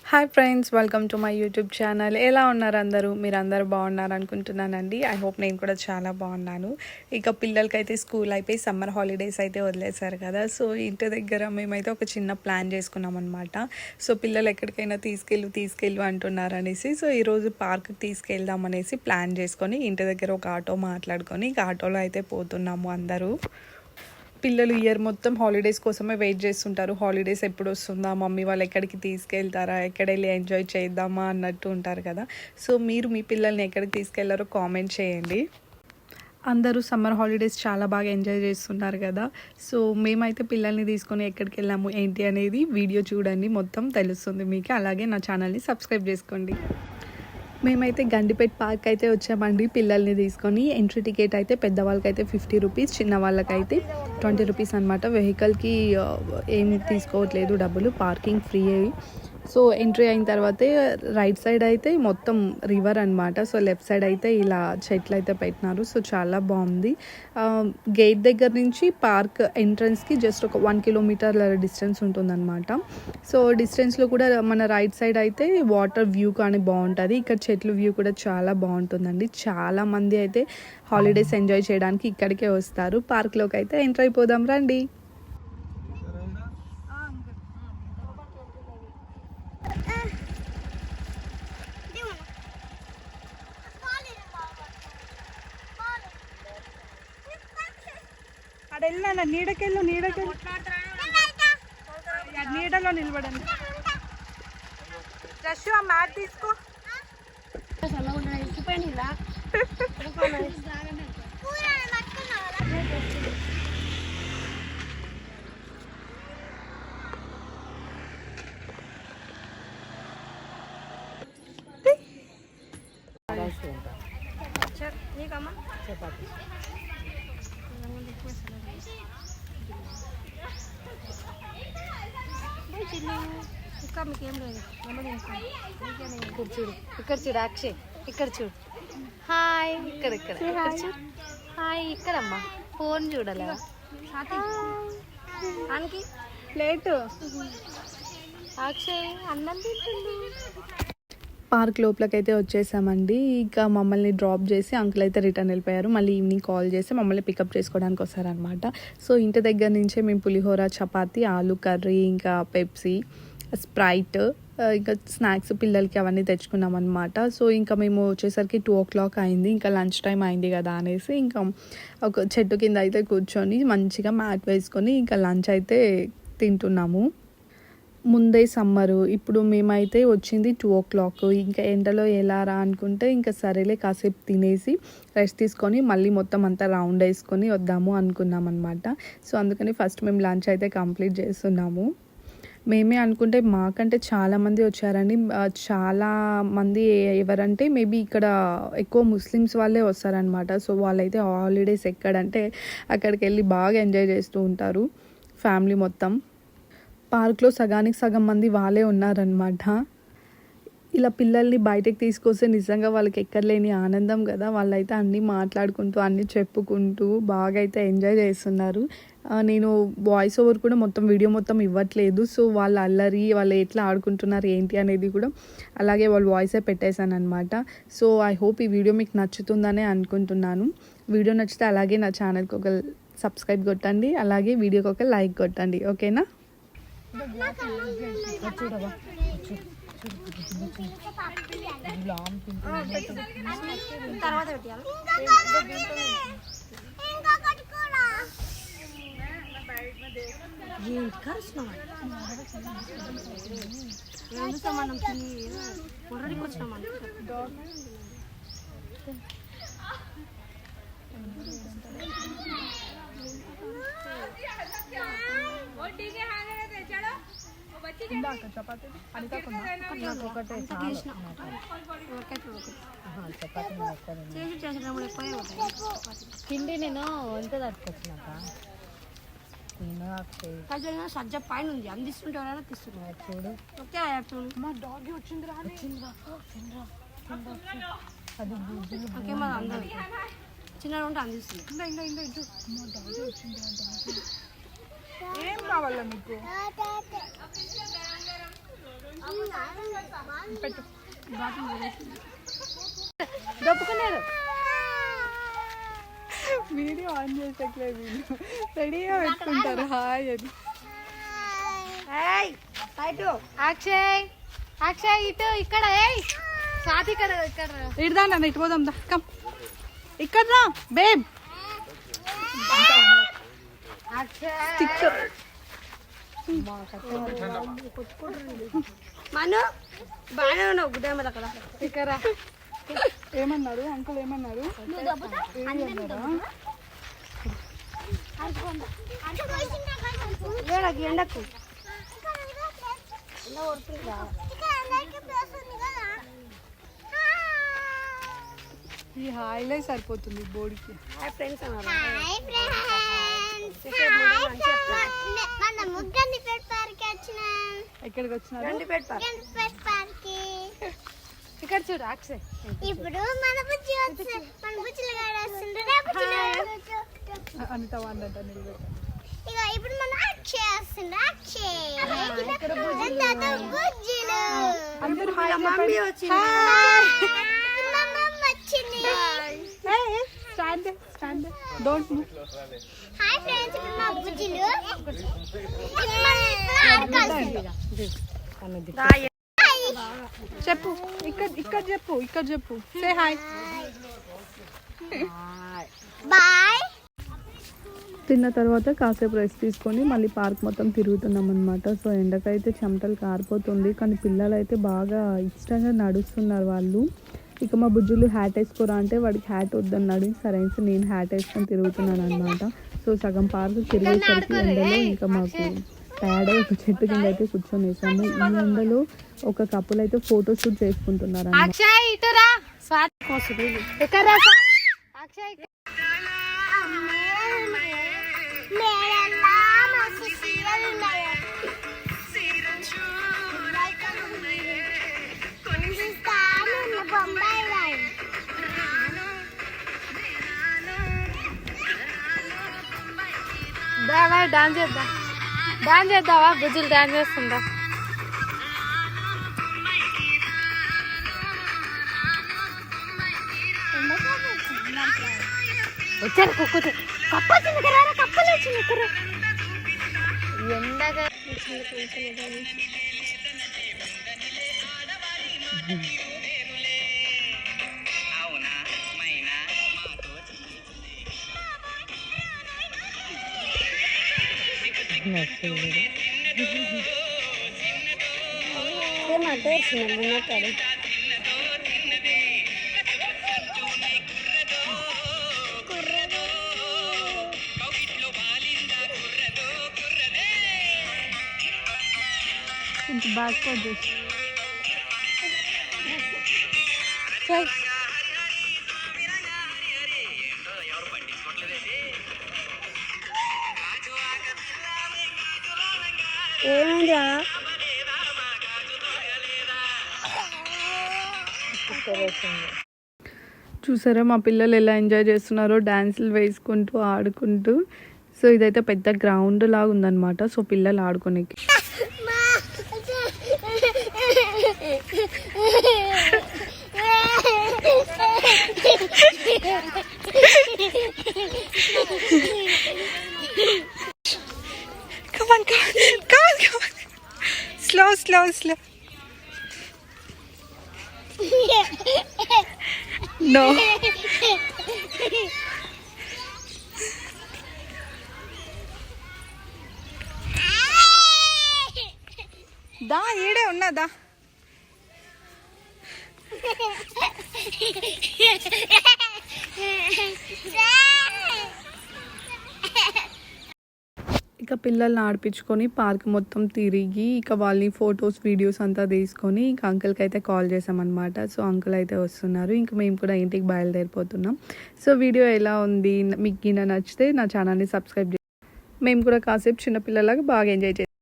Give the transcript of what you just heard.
Hi friends, welcome to my YouTube channel. ఎలా ఉన్నారు అందరూ? మీరు అందరూ బాగున్నారు అనుకుంటున్నానండి. ఐ హోప్ నేను కూడా చాలా బాగున్నాను. ఇక పిల్లలకైతే స్కూల్ అయిపోయి సమ్మర్ హాలిడేస్ అయితే వదిలేశారు కదా. సో ఇంటి దగ్గర మేమైతే ఒక చిన్న ప్లాన్ చేసుకున్నాం అనమాట. సో పిల్లలు ఎక్కడికైనా తీసుకెళ్ళు అంటున్నారు అనేసి, సో ఈరోజు పార్క్కి తీసుకెళ్దాం అనేసి ప్లాన్ చేసుకొని ఇంటి దగ్గర ఒక ఆటో మాట్లాడుకొని ఇక ఆటోలో అయితే పోతున్నాము అందరూ. పిల్లలు ఇయర్ మొత్తం హాలిడేస్ కోసమే వెయిట్ చేస్తుంటారు. హాలిడేస్ ఎప్పుడు వస్తుందా, మమ్మీ వాళ్ళు ఎక్కడికి తీసుకెళ్తారా, ఎక్కడ వెళ్ళి ఎంజాయ్ చేద్దామా అన్నట్టు ఉంటారు కదా. సో మీరు మీ పిల్లల్ని ఎక్కడికి తీసుకెళ్లారో కామెంట్ చేయండి. అందరూ సమ్మర్ హాలిడేస్ చాలా బాగా ఎంజాయ్ చేస్తున్నారు కదా. సో మేమైతే పిల్లల్ని తీసుకొని ఎక్కడికి వెళ్ళాము ఏంటి అనేది వీడియో చూడండి, మొత్తం తెలుస్తుంది మీకు. అలాగే నా ఛానల్ని సబ్స్క్రైబ్ చేసుకోండి. మేమైతే గండిపేట పార్క్ అయితే వచ్చామండి పిల్లల్ని తీసుకొని. ఎంట్రీ టికెట్ అయితే పెద్దవాళ్ళకైతే 50 రూపీస్, చిన్న వాళ్ళకైతే 20 రూపీస్ అనమాట. వెహికల్కి ఏం తీసుకోవట్లేదు డబ్బులు, పార్కింగ్ ఫ్రీ. సో ఎంట్రీ అయిన తర్వాతే రైట్ సైడ్ అయితే మొత్తం రివర్ అనమాట. సో లెఫ్ట్ సైడ్ అయితే ఇలా చెట్లు అయితే పెట్టినారు. సో చాలా బాగుంది. గేట్ దగ్గర నుంచి పార్క్ ఎంట్రన్స్కి జస్ట్ ఒక 1 కిలోమీటర్ల డిస్టెన్స్ ఉంటుందన్నమాట. సో డిస్టెన్స్లో కూడా మన రైట్ సైడ్ అయితే వాటర్ వ్యూ కానీ బాగుంటుంది. ఇక్కడ చెట్లు వ్యూ కూడా చాలా బాగుంటుందండి. చాలామంది అయితే హాలిడేస్ ఎంజాయ్ చేయడానికి ఇక్కడికే వస్తారు. పార్క్లోకి అయితే ఎంటర్ అయిపోదాం రండి. అక్కడ వెళ్ళినా నీడకెళ్ళు నీడలో నిలబడండి. జస్ట్ ఆ మ్యాట్ తీసుకో. చపాతి చూడు, ఇక్కడ చూడు అక్షయ్, ఇక్కడ చూడు. హాయ్, ఇక్కడ చూడు. హాయ్, ఇక్కడమ్మా ఫోన్ చూడాలి. అనికి ప్లేటు అక్షయ్ అన్నం తింటుండు. పార్క్ లోపలికి అయితే వచ్చేసామండి. ఇక మమ్మల్ని డ్రాప్ చేసి అంకుల్ అయితే రిటర్న్ వెళ్ళిపోయారు. మళ్ళీ ఈవినింగ్ కాల్ చేసి మమ్మల్ని పికప్ చేసుకోవడానికి వస్తారనమాట. సో ఇంటి దగ్గర నుంచే మేము పులిహోర, చపాతి, ఆలు కర్రీ, ఇంకా పెప్సీ, స్ప్రైట్, ఇంకా స్నాక్స్ పిల్లలకి అవన్నీ తెచ్చుకున్నాం అనమాట. సో ఇంకా మేము వచ్చేసరికి 2 o'clock అయింది. ఇంకా లంచ్ టైం అయింది కదా అనేసి ఇంకా ఒక చెట్టు కింద అయితే కూర్చొని మంచిగా మ్యాట్ వేసుకొని ఇంకా లంచ్ అయితే తింటున్నాము. ముందే సమ్మరు, ఇప్పుడు మేమైతే వచ్చింది 2 o'clock. ఇంకా ఎండలో ఎలా రా అనుకుంటే ఇంకా సరేలే కాసేపు తినేసి రెస్ట్ తీసుకొని మళ్ళీ మొత్తం అంతా రౌండ్ వేసుకొని వద్దాము అనుకున్నాం అనమాట. సో అందుకని ఫస్ట్ మేము లంచ్ అయితే కంప్లీట్ చేస్తున్నాము. మేమే అనుకుంటే మాకంటే చాలామంది వచ్చారండి. చాలామంది ఎవరంటే మేబీ ఇక్కడ ఎక్కువ ముస్లిమ్స్ వాళ్ళే వస్తారనమాట. సో వాళ్ళైతే హాలిడేస్ ఎక్కడంటే అక్కడికి వెళ్ళి బాగా ఎంజాయ్ చేస్తూ ఉంటారు ఫ్యామిలీ మొత్తం. పార్క్లో సగానికి సగం మంది వాళ్ళే ఉన్నారనమాట. ఇలా పిల్లల్ని బయటకు తీసుకొస్తే నిజంగా వాళ్ళకి ఎక్కర్లేని ఆనందం కదా. వాళ్ళైతే అన్నీ మాట్లాడుకుంటూ అన్నీ చెప్పుకుంటూ బాగా అయితే ఎంజాయ్ చేస్తున్నారు. నేను వాయిస్ ఓవర్ కూడా వీడియో మొత్తం ఇవ్వట్లేదు. సో వాళ్ళ అల్లరి, వాళ్ళు ఎట్లా ఆడుకుంటున్నారు ఏంటి అనేది కూడా అలాగే వాళ్ళ వాయిసే పెట్టేశాను అనమాట. సో ఐ హోప్ ఈ వీడియో మీకు నచ్చుతుందనే అనుకుంటున్నాను. వీడియో నచ్చితే అలాగే నా ఛానల్కి ఒక సబ్స్క్రైబ్ కొట్టండి, అలాగే వీడియోకి ఒక లైక్ కొట్టండి, ఓకేనా? చపాతీ పిండి నేను ఎంత తట్టుకొచ్చినాక సజ్జ పైన ఉంది, అందిస్తుంటే తీస్తున్నా. చూడు ఓకే, మా డాగ్ వచ్చిందిరా. ఓకే, మా అందరూ చిన్న ఉంటే అందిస్తుంది. ఏం కావాలా మీకు? దొప్పుకున్నాడు. వీడియో ఆన్ చేసేట్లేదు వీళ్ళు రెడీగా పెట్టుకుంటారు హాయ్ అని. అక్షయ్ అక్షయ్ ఇటు ఇక్కడ స్వాతి ఇక్కడ ఇక్కడ ఇటుదా నన్ను ఇటు పోదాం దా కమ్ ఇక్కడ రా బేబ్. మను బాగానే ఉన్నావు గుడ్డ అక్కడ ఇక్కడ ఏమన్నారు అంకుల్ ఏమన్నారు? ఎండకు ఈ హాయిలే సరిపోతుంది బోడికి. ఎక్కడికి వచ్చినారు? ఇక్కడ చూడు అక్షయ్. ఇప్పుడు మన బుజ్జి మన బుజ్జిలు అంత వాళ్ళంట నిలబెట్ట. ఇక ఇప్పుడు మన అక్షయ్ వస్తుంది. అక్షయ్ బుజ్జిలు అందరూ మమ్మీ వచ్చింది. Stand stand don't move. Hi friends, ఇప్పుడు మా బుజ్జిలు చెప్పు ఇక్కడ ఇక్కడ చెప్పు ఇక్కడ చెప్పు సే హాయ్. బాయ్. తిన్న తర్వాత కాసేపు రెస్ట్ తీసుకొని మళ్ళీ పార్క్ మొత్తం తిరుగుతున్నాం అనమాట. సో ఎండకైతే చెమటలు కారిపోతుంది, కానీ పిల్లలు అయితే బాగా ఇష్టంగా నడుస్తున్నారు వాళ్ళు. ఇక మా బుజ్జులు హ్యాట్ వేసుకోరా అంటే వాడికి హ్యాట్ వద్దన్నాడు. సరే సో నేను హ్యాట్ వేసుకొని తిరుగుతున్నాను అనమాట. సో సగం పార్క్ తిరిగేసరికి ఎండలో ఇంకా మాకు టైర్డ్ అయ్యి ఒక చెట్టు కింద అయితే కూర్చొని వేసాము. ఈ ఎండలో ఒక కప్పులు అయితే ఫోటో షూట్ చేసుకుంటున్నారు అన్నమాట. అక్షయ్ ఇటురా స్వాతి ఇక్కడ అక్షయ్ డాన్స్ చేద్దాం. డాన్స్ చేద్దావా? బుజ్జులు డాన్స్ చేస్తుందా? వచ్చారు కుక్కలు కప్పొచ్చింది కదా, కప్పలు వచ్చింది ఇక్కడ ఎండగా. ఏమంటే వచ్చింది కొంచెం బ్యాక్ చేసి ఏమైందా? చూసారా మా పిల్లలు ఎలా ఎంజాయ్ చేస్తున్నారో, డ్యాన్సులు వేసుకుంటూ ఆడుకుంటూ. సో ఇదైతే పెద్ద గ్రౌండ్ లాగా ఉందన్నమాట. సో పిల్లలు ఆడుకోనికి స్లో స్లో స్లో నో. దా ఈడే ఉన్నదా? ఇక పిల్లల్ని ఆడిపించుకొని పార్క్ మొత్తం తిరిగి ఇక వాళ్ళని ఫొటోస్ వీడియోస్ అంతా తీసుకొని ఇంకా అంకుల్కి అయితే కాల్ చేసామన్నమాట. సో అంకుల్ అయితే వస్తున్నారు, ఇంకా మేము కూడా ఇంటికి బయలుదేరిపోతున్నాం. సో వీడియో ఎలా ఉంది, మీకు నచ్చితే నా ఛానల్ని సబ్స్క్రైబ్ చేయండి. మేము కూడా కాసేపు చిన్నపిల్లలాగా బాగా ఎంజాయ్ చేస్తాం.